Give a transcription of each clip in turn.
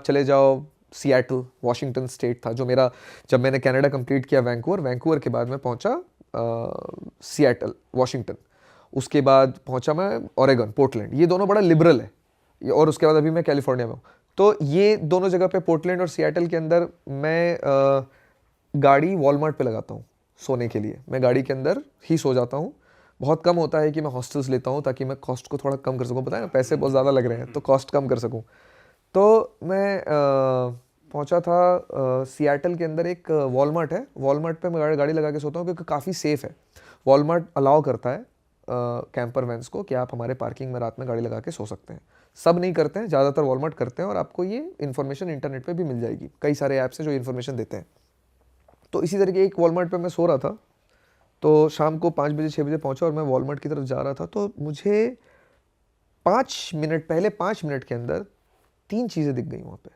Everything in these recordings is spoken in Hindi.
चले जाओ सिएटल, वॉशिंगटन स्टेट था जो मेरा, जब मैंने कनाडा कंप्लीट किया वैंकूवर के बाद मैं पहुंचा सिएटल, वॉशिंगटन। उसके बाद पहुंचा मैं ओरेगन, पोर्टलैंड। ये दोनों बड़ा लिबरल है, और उसके बाद अभी मैं कैलिफोर्निया में हूँ। तो ये दोनों जगह पे, पोर्टलैंड और सिएटल के अंदर, मैं गाड़ी वॉलमार्ट पे लगाता हूँ सोने के लिए। मैं गाड़ी के अंदर ही सो जाता हूँ। बहुत कम होता है कि मैं हॉस्टल्स लेता हूँ ताकि मैं कॉस्ट को थोड़ा कम कर सकूँ। पता है ना, पैसे बहुत ज़्यादा लग रहे हैं तो कॉस्ट कम कर सकूँ। तो मैं पहुंचा था सिएटल के अंदर एक वॉलमार्ट है। वॉलमार्ट पे मैं गाड़ी लगा के सोता हूँ क्योंकि काफ़ी सेफ़ है। वॉलमार्ट अलाउ करता है कैंपर वैन्स को कि आप हमारे पार्किंग में रात में गाड़ी लगा के सो सकते हैं। सब नहीं करते हैं, ज़्यादातर वॉलमार्ट करते हैं, और आपको ये इन्फॉर्मेशन इंटरनेट पे भी मिल जाएगी। कई सारे ऐप्स हैं जो इन्फॉर्मेशन देते हैं। तो इसी तरीके एक वॉलमार्ट पे मैं सो रहा था, तो शाम को 5 बजे 6 बजे पहुंचा और मैं वॉलमार्ट की तरफ जा रहा था। तो मुझे 5 मिनट के अंदर 3 चीज़ें दिख गई वहाँ पे।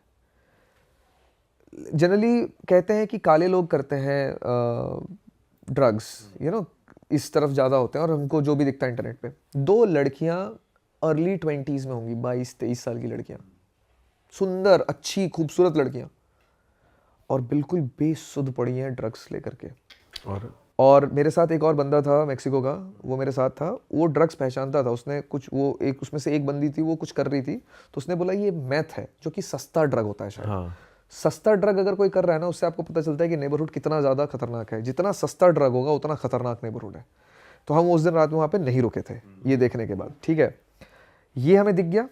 जनरली कहते हैं कि काले लोग करते हैं ड्रग्स, इस तरफ ज़्यादा होते हैं, और हमको जो भी दिखता है इंटरनेट पे। 2 लड़कियाँ अर्ली 20s में होंगी, 22-23 साल की लड़कियाँ, सुंदर, अच्छी, खूबसूरत लड़कियाँ, और बिल्कुल बेसुध पड़ी हैं ड्रग्स लेकर के। और मेरे साथ एक और बंदा था मैक्सिको का, वो मेरे साथ था। वो ड्रग्स पहचानता था। उसने कुछ, वो एक उसमें से एक बंदी थी, वो कुछ कर रही थी, तो उसने बोला ये मैथ है, जो कि सस्ता ड्रग होता है शायद। हाँ। सस्ता ड्रग अगर कोई कर रहा है ना, उससे आपको पता चलता है कि नेबरहुड कितना ज़्यादा खतरनाक है। जितना सस्ता ड्रग होगा उतना खतरनाक नेबरहुड है। तो हम उस दिन रात में वहाँ पे नहीं रुके थे ये देखने के बाद। ठीक है, ये हमें दिख गया।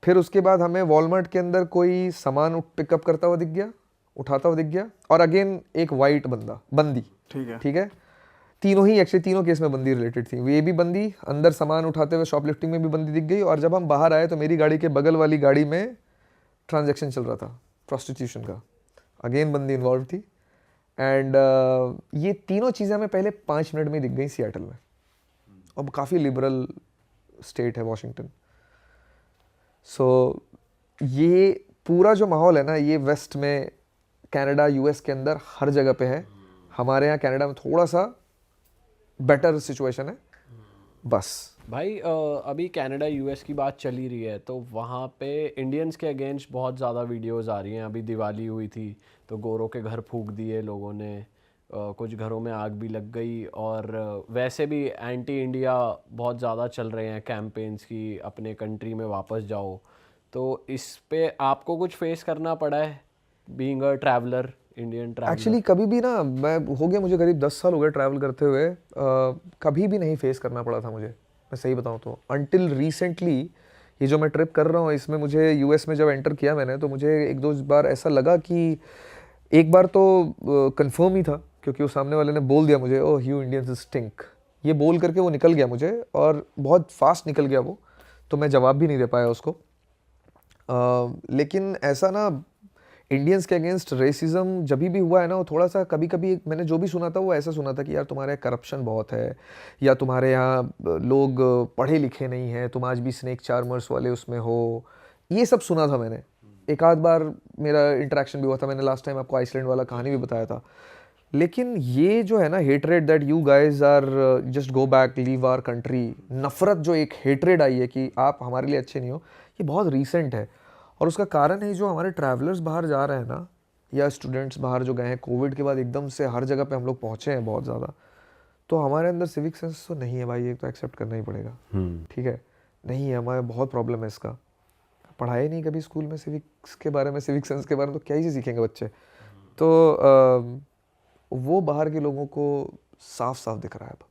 फिर उसके बाद हमें वॉलमार्ट के अंदर कोई सामान पिकअप करता हुआ दिख गया, उठाता हुआ दिख गया, और अगेन एक वाइट बंदी। ठीक है, तीनों ही एक्चुअली, तीनों केस में बंदी रिलेटेड थी। ये भी बंदी अंदर सामान उठाते हुए, शॉपलिफ्टिंग में भी बंदी दिख गई। और जब हम बाहर आए तो मेरी गाड़ी के बगल वाली गाड़ी में ट्रांजैक्शन चल रहा था प्रोस्टिट्यूशन का। अगेन बंदी इन्वॉल्व थी। एंड ये तीनों चीज़ें हमें पहले 5 मिनट में दिख गई सिएटल में। अब काफ़ी लिबरल स्टेट है वॉशिंगटन। सो ये पूरा जो माहौल है ना, ये वेस्ट में, कनाडा, यूएस के अंदर हर जगह पे है। हमारे यहाँ कनाडा में थोड़ा सा बेटर सिचुएशन है बस। भाई अभी कनाडा यूएस की बात चली रही है, तो वहाँ पे इंडियंस के अगेंस्ट बहुत ज़्यादा वीडियोस आ रही हैं। अभी दिवाली हुई थी तो गोरों के घर फूंक दिए लोगों ने, कुछ घरों में आग भी लग गई। और वैसे भी एंटी इंडिया बहुत ज़्यादा चल रहे हैं कैंपेन्स की, अपने कंट्री में वापस जाओ। तो इस पे आपको कुछ फेस करना पड़ा है being a traveller, Indian traveller? Actually कभी भी ना, मैं हो गया मुझे करीब 10 साल हो गए ट्रैवल करते हुए, कभी भी नहीं फेस करना पड़ा था मुझे, मैं सही बताऊं तो। अनटिल रिसेंटली ये जो मैं ट्रिप कर रहा हूँ, इसमें मुझे यूएस में जब एंटर किया मैंने, तो मुझे 1-2 बार ऐसा लगा कि, एक बार तो कंफर्म ही था क्योंकि वो सामने वाले ने बोल दिया मुझे, ओह यू इंडियंस स्टिंक, ये बोल करके वो निकल गया मुझे, और बहुत फास्ट निकल गया वो, तो मैं जवाब भी नहीं दे पाया उसको। लेकिन ऐसा ना, इंडियन्स के अगेंस्ट रेसिज्म जब भी हुआ है ना, वो थोड़ा सा, कभी कभी मैंने जो भी सुना था वो ऐसा सुना था कि यार तुम्हारे यहाँ करप्शन बहुत है, या तुम्हारे यहाँ लोग पढ़े लिखे नहीं हैं, तुम आज भी स्नेक चार्मर्स वाले उसमें हो, ये सब सुना था मैंने। एक आध बार मेरा इंटरेक्शन भी हुआ था, मैंने लास्ट टाइम आपको आइसलैंड वाला कहानी भी बताया था। लेकिन ये जो है ना hatred, that you guys are just go back, leave our country, नफरत जो एक हेटरेड आई है कि आप हमारे लिए अच्छे नहीं हो, ये बहुत रीसेंट है। और उसका कारण है जो हमारे ट्रैवलर्स बाहर जा रहे हैं ना, या स्टूडेंट्स बाहर जो गए हैं कोविड के बाद, एकदम से हर जगह पे हम लोग पहुँचे हैं बहुत ज़्यादा, तो हमारे अंदर सिविक सेंस तो नहीं है भाई, ये तो एक्सेप्ट करना ही पड़ेगा। ठीक है, नहीं है, हमारे बहुत प्रॉब्लम है इसका। पढ़ाए नहीं कभी स्कूल में सिविक्स के बारे में, सिविक सेंस के बारे में, तो क्या ही सीखेंगे बच्चे। तो वो बाहर के लोगों को साफ साफ दिख रहा है अब।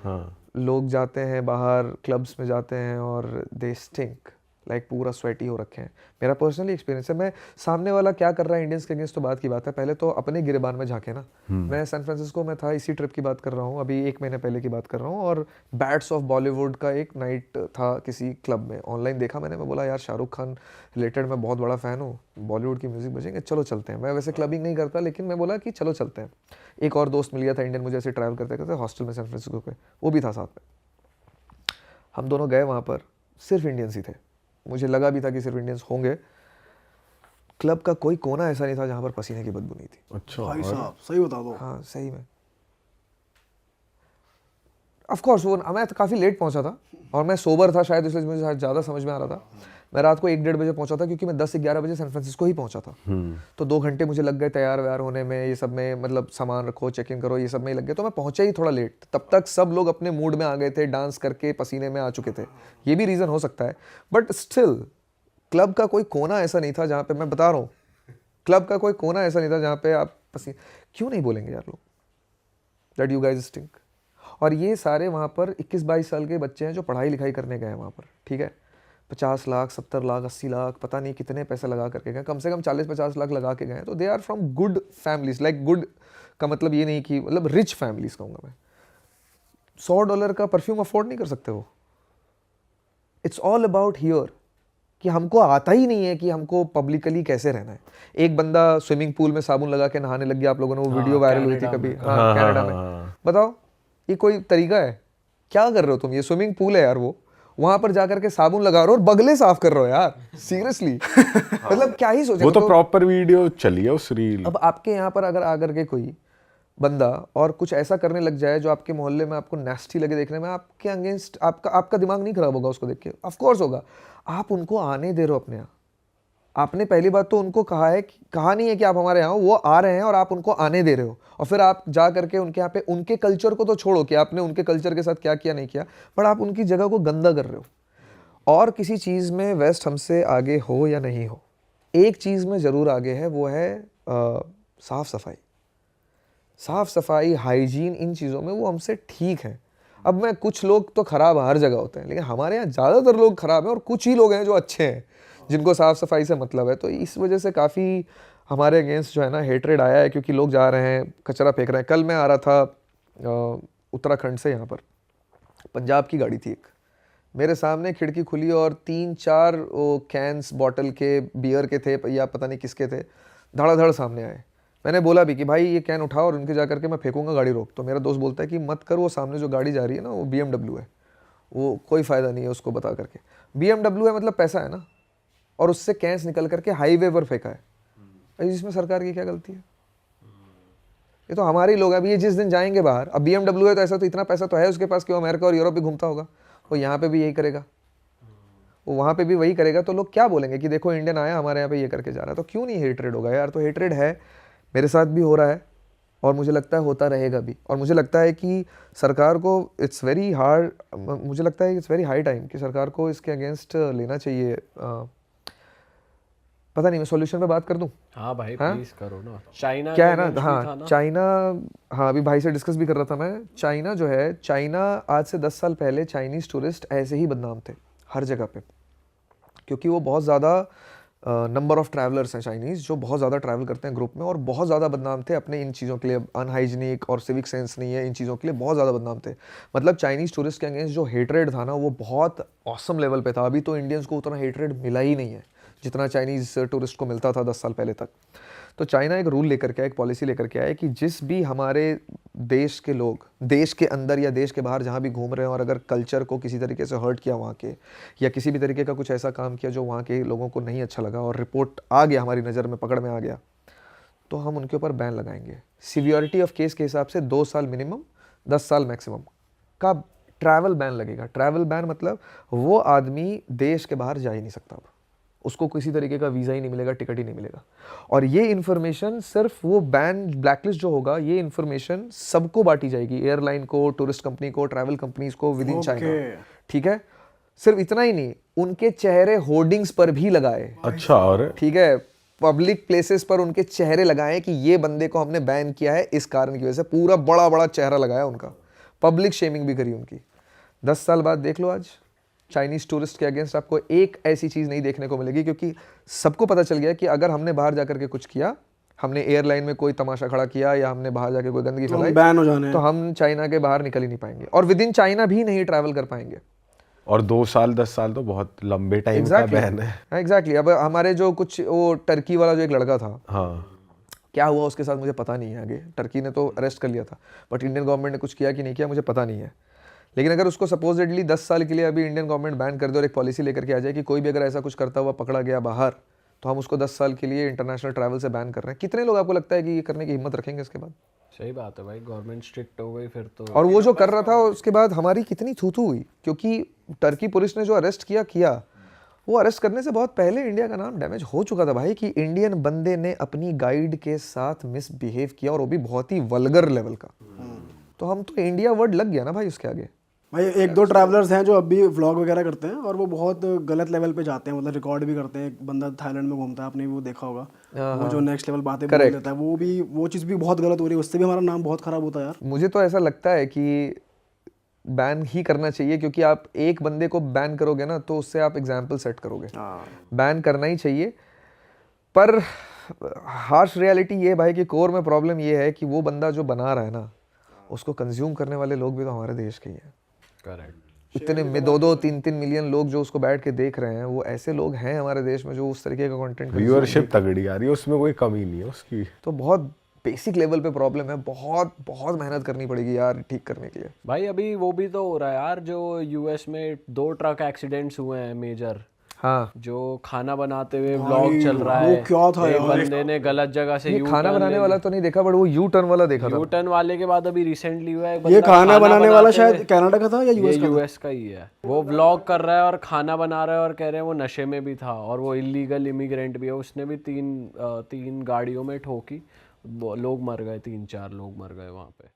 हाँ, लोग जाते हैं बाहर, क्लब्स में जाते हैं, और दे स्टिंक लाइक पूरा स्वेटी हो रखे हैं। मेरा पर्सनली एक्सपीरियंस है। मैं, सामने वाला क्या कर रहा है इंडियंस के अगेंस्ट तो बात की बात है, पहले तो अपने गिरेबान में झांके ना। मैं सैन फ्रांसिस्को में था, इसी ट्रिप की बात कर रहा हूँ, अभी 1 महीने पहले की बात कर रहा हूँ, और बैट्स ऑफ बॉलीवुड का एक नाइट था किसी क्लब में, ऑनलाइन देखा मैंने, मैं बोला यार शाहरुख खान रिलेटेड मैं बहुत बड़ा फ़ैन हूँ, बॉलीवुड की म्यूज़िक बजेंगे, चलो चलते हैं। मैं वैसे क्लबिंग नहीं करता, लेकिन मैं बोला कि चलो चलते हैं। एक और दोस्त मिल गया था इंडियन, मुझे ऐसे ट्रैवल करते करते हॉस्टल में सैन फ्रांसिस्को पे, वो भी था साथ में। हम दोनों गए वहाँ पर, सिर्फ इंडियंस ही थे, मुझे लगा भी था कि सिर्फ इंडियंस होंगे। क्लब का कोई कोना ऐसा नहीं था जहाँ पर पसीने की बदबू नहीं थी। अच्छा भाई साहब, सही बता दो। हाँ सही में। ऑफ कोर्स वो, मैं तो काफ़ी लेट पहुँचा था और मैं सोबर था शायद, इसलिए मुझे ज़्यादा समझ में आ रहा था। मैं रात को 1-1:30 बजे पहुंचा था क्योंकि मैं 10-11 बजे सैन फ्रांसिस्को ही पहुंचा था। तो 2 घंटे मुझे लग गए तैयार व्यार होने में, ये सब में, मतलब सामान रखो, चेक इन करो, ये सब में ही लग गए। तो मैं पहुंचा ही थोड़ा लेट, तब तक सब लोग अपने मूड में आ गए थे, डांस करके पसीने में आ चुके थे। ये भी रीज़न हो सकता है, बट स्टिल क्लब का कोई कोना ऐसा नहीं था जहाँ पे, मैं बता रहा हूँ, क्लब का कोई कोना ऐसा नहीं था जहाँ पे आप पसीने, क्यों नहीं बोलेंगे यार लोग दैट यू गाइज स्टिंक। और ये सारे वहाँ पर 21-22 साल के बच्चे हैं जो पढ़ाई लिखाई करने गए हैं वहाँ पर, ठीक है। 50 लाख, 70 लाख, 80 लाख, पता नहीं कितने पैसे लगा करके गए, कम से कम 40-50 लाख लगा के गए। तो they are from good families, like good का मतलब ये नहीं कि मतलब रिच फैमिलीज कहूँगा मैं। $100 का परफ्यूम अफोर्ड नहीं कर सकते वो। इट्स ऑल अबाउट हियर कि हमको आता ही नहीं है कि हमको पब्लिकली कैसे रहना है। एक बंदा स्विमिंग पूल में साबुन लगा के नहाने लग गया, आप लोगों ने वो वीडियो वायरल हुई थी कभी, हाँ कनाडा में। बताओ ये कोई तरीका है? क्या कर रहे हो तुम? ये स्विमिंग पूल है यार, वो वहां पर जाकर के साबुन लगा रहे हो और बगले साफ कर रहे हो यार, सीरियसली। मतलब क्या ही सोचे। वो तो प्रॉपर वीडियो चली है उस रील। अब आपके यहाँ पर अगर आकर के कोई बंदा और कुछ ऐसा करने लग जाए जो आपके मोहल्ले में आपको नेस्टी लगे देखने में, आपके अगेंस्ट आपका दिमाग नहीं खराब होगा उसको देख के? ऑफ कोर्स होगा। आप उनको आने दे रहे हो अपने यहाँ। आपने पहली बात तो उनको कहा नहीं है कि आप हमारे यहाँ, वो आ रहे हैं और आप उनको आने दे रहे हो। और फिर आप जा करके उनके यहाँ पे, उनके कल्चर को तो छोड़ो कि आपने उनके कल्चर के साथ क्या किया नहीं किया, पर आप उनकी जगह को गंदा कर रहे हो। और किसी चीज़ में वेस्ट हमसे आगे हो या नहीं हो, एक चीज़ में ज़रूर आगे है, वो है साफ़ सफाई। साफ़ सफाई, हाइजीन, इन चीज़ों में वो हमसे ठीक है। अब मैं, कुछ लोग तो ख़राब हर जगह होते हैं, लेकिन हमारे यहाँ ज़्यादातर लोग ख़राब हैं और कुछ ही लोग हैं जो अच्छे हैं, जिनको साफ़ सफाई से मतलब है। तो इस वजह से काफ़ी हमारे अगेंस्ट जो है ना हेटरेड आया है, क्योंकि लोग जा रहे हैं, कचरा फेंक रहे हैं। कल मैं आ रहा था उत्तराखंड से, यहाँ पर पंजाब की गाड़ी थी एक, मेरे सामने खिड़की खुली और 3-4 वो कैंस बॉटल के बियर के थे या पता नहीं किसके थे, धड़ाधड़ सामने आए। मैंने बोला भी कि भाई ये कैन उठाओ और उनके जा करके मैं फेंकूंगा, गाड़ी रोक। तो मेरा दोस्त बोलता है कि मत कर, वो सामने जो गाड़ी जा रही है ना वो BMW है, वो कोई फ़ायदा नहीं है उसको बता करके। BMW है मतलब पैसा है ना, और उससे कैंस निकल करके हाईवे पर फेंका है। इसमें सरकार की क्या गलती है? ये तो हमारे ही लोग हैं। अभी ये जिस दिन जाएंगे बाहर, अब BMW है तो ऐसा तो इतना पैसा तो है उसके पास कि वो अमेरिका और यूरोप भी घूमता होगा, वो यहाँ पे भी यही करेगा, वो वहाँ पे भी वही करेगा। तो लोग क्या बोलेंगे कि देखो इंडियन आया हमारे यहाँ पे ये करके जा रहा है। तो क्यों नहीं हेटरेड होगा यार? तो हेटरेड है, मेरे साथ भी हो रहा है और मुझे लगता है होता रहेगा भी। और मुझे लगता है कि सरकार को इट्स वेरी हार्ड, मुझे लगता है इट्स वेरी हाई टाइम कि सरकार को इसके अगेंस्ट लेना चाहिए। पता नहीं, मैं सॉल्यूशन पे बात कर दूं? हाँ भाई प्लीज करो ना। चाइना क्या के है ना, against भी था हाँ ना? चाइना, हाँ अभी भाई से डिस्कस भी कर रहा था मैं। चाइना जो है, चाइना आज से 10 साल पहले चाइनीज़ टूरिस्ट ऐसे ही बदनाम थे हर जगह पे, क्योंकि वो बहुत ज़्यादा नंबर ऑफ ट्रैवलर्स हैं चाइनीज़ जो बहुत ज़्यादा ट्रैवल करते हैं ग्रुप में, और बहुत ज़्यादा बदनाम थे अपने इन चीज़ों के लिए। अनहाइजीनिक और सिविक सेंस नहीं है, इन चीज़ों के लिए बहुत ज़्यादा बदनाम थे। मतलब चाइनीज़ टूरिस्ट के अगेंस्ट जो हेटरेड था ना वो बहुत ऑसम लेवल पे था। अभी तो इंडियंस को उतना हेटरेड मिला ही नहीं है जितना चाइनीज़ टूरिस्ट को मिलता था 10 साल पहले तक। तो चाइना एक रूल लेकर के आया, एक पॉलिसी लेकर के आया कि जिस भी हमारे देश के लोग देश के अंदर या देश के बाहर जहाँ भी घूम रहे हैं और अगर कल्चर को किसी तरीके से हर्ट किया वहाँ के, या किसी भी तरीके का कुछ ऐसा काम किया जो वहाँ के लोगों को नहीं अच्छा लगा और रिपोर्ट आ गया, हमारी नज़र में पकड़ में आ गया, तो हम उनके ऊपर बैन लगाएंगे। सीवियरिटी ऑफ केस के हिसाब से 2 साल मिनिमम, 10 साल मैक्सिमम का ट्रैवल बैन लगेगा। ट्रैवल बैन मतलब वो आदमी देश के बाहर जा ही नहीं सकता, अब उसको किसी तरीके का वीज़ा ही नहीं मिलेगा, टिकट ही नहीं मिलेगा। और ये इन्फॉर्मेशन सिर्फ वो बैन ब्लैकलिस्ट जो होगा, ये इन्फॉर्मेशन सबको बांटी जाएगी, एयरलाइन को, टूरिस्ट कंपनी को, ट्रैवल कंपनीज को विद इन चाइना। ठीक है, सिर्फ इतना ही नहीं, उनके चेहरे होर्डिंग्स पर भी लगाए। अच्छा, और ठीक है, पब्लिक प्लेसेस पर उनके चेहरे लगाए कि ये बंदे को हमने बैन किया है इस कारण की वजह से। पूरा बड़ा बड़ा चेहरा लगाया उनका, पब्लिक शेमिंग भी करी उनकी। 10 साल बाद देख लो, आज चाइनीज़ टूरिस्ट के अगेंस्ट आपको एक ऐसी चीज़ नहीं देखने को मिलेगी, क्योंकि सबको पता चल गया कि अगर हमने बाहर जाकर के कुछ किया, हमने एयरलाइन में कोई तमाशा खड़ा किया या हमने बाहर जाके कोई गंदगी फैलाई, बैन हो जाने तो हम चाइना के बाहर निकल ही नहीं पाएंगे और विद इन चाइना भी नहीं ट्रैवल कर पाएंगे। और 2 साल 10 साल तो बहुत लंबे टाइम का बैन है। एग्जैक्टली। अब हमारे जो कुछ वो टर्की वाला जो एक लड़का था, हाँ, क्या हुआ उसके साथ मुझे पता नहीं है। आगे टर्की ने तो अरेस्ट कर लिया था, बट इंडियन गवर्नमेंट ने कुछ किया कि नहीं किया मुझे पता नहीं है। लेकिन अगर उसको सपोजिटली 10 साल के लिए अभी इंडियन गवर्नमेंट बैन कर दे और एक पॉलिसी लेकर के आ जाए कि कोई भी अगर ऐसा कुछ करता हुआ पकड़ा गया बाहर, तो हम उसको 10 साल के लिए इंटरनेशनल ट्रैवल से बैन कर रहे हैं, कितने लोग आपको लगता है कि ये करने की हिम्मत रखेंगे इसके बाद? सही बात है भाई, गवर्नमेंट स्ट्रिक्ट हो गई फिर तो। और वो जो कर रहा था उसके बाद हमारी कितनी थू थू हुई, क्योंकि टर्की पुलिस ने जो अरेस्ट किया, वो अरेस्ट करने से बहुत पहले इंडिया का नाम डैमेज हो चुका था भाई, कि इंडियन बंदे ने अपनी गाइड के साथ मिसबिहेव किया, और वो भी बहुत ही वल्गर लेवल का। तो हम तो इंडिया वर्ड लग गया ना भाई उसके आगे। भाई एक दो ट्रैवलर्स हैं जो अब भी व्लॉग वगैरह करते हैं और वो बहुत गलत लेवल पे जाते हैं, मतलब रिकॉर्ड भी करते हैं। एक बंदा थाईलैंड में घूमता है, आपने वो देखा होगा, वो जो नेक्स्ट लेवल बातें बोल देता है, वो चीज़ भी बहुत गलत हो रही है, उससे भी हमारा नाम बहुत खराब होता है यार। मुझे तो ऐसा लगता है कि बैन ही करना चाहिए, क्योंकि आप एक बंदे को बैन करोगे ना तो उससे आप एग्जाम्पल सेट करोगे। बैन करना ही चाहिए। पर हार्श रियलिटी ये है भाई कि कोर में प्रॉब्लम ये है कि वो बंदा जो बना रहा है ना, उसको कंज्यूम करने वाले लोग भी तो हमारे देश के ही हैं। करेक्ट। इतने में 2-2 3-3 मिलियन लोग जो उसको बैठ के देख रहे हैं, वो ऐसे लोग हैं हमारे देश में जो उस तरीके का कंटेंट व्यूअरशिप तगड़ी आ रही है, उसमें कोई कमी नहीं है उसकी। तो बहुत बेसिक लेवल पे प्रॉब्लम है। बहुत बहुत मेहनत करनी पड़ेगी यार ठीक करने के लिए। भाई अभी वो भी तो हो रहा है यार, जो यूएस में 2 ट्रक एक्सीडेंट्स हुए हैं मेजर, हाँ, जो खाना बनाते हुए व्लॉग चल रहा है। वो क्या था एक यार? बंदे ने गलत जगह से ये यू खाना बनाने वाला तो नहीं देखा, बट वो यू टर्न वाला देखा था। यू टर्न वाले के बाद अभी रिसेंटली हुआ है, एक ये बंदा खाना बनाने वाला बनाते शायद हुए- कनाडा का था या ये यूएस का था? यूएस का ही है। वो व्लॉग कर रहा है और खाना बना रहा है और कह रहे हैं वो नशे में भी था, और वो इलीगल इमिग्रेंट भी है। उसने भी तीन गाड़ियों में ठोकी, लोग मर गए, 3-4 लोग मर गए वहाँ पे।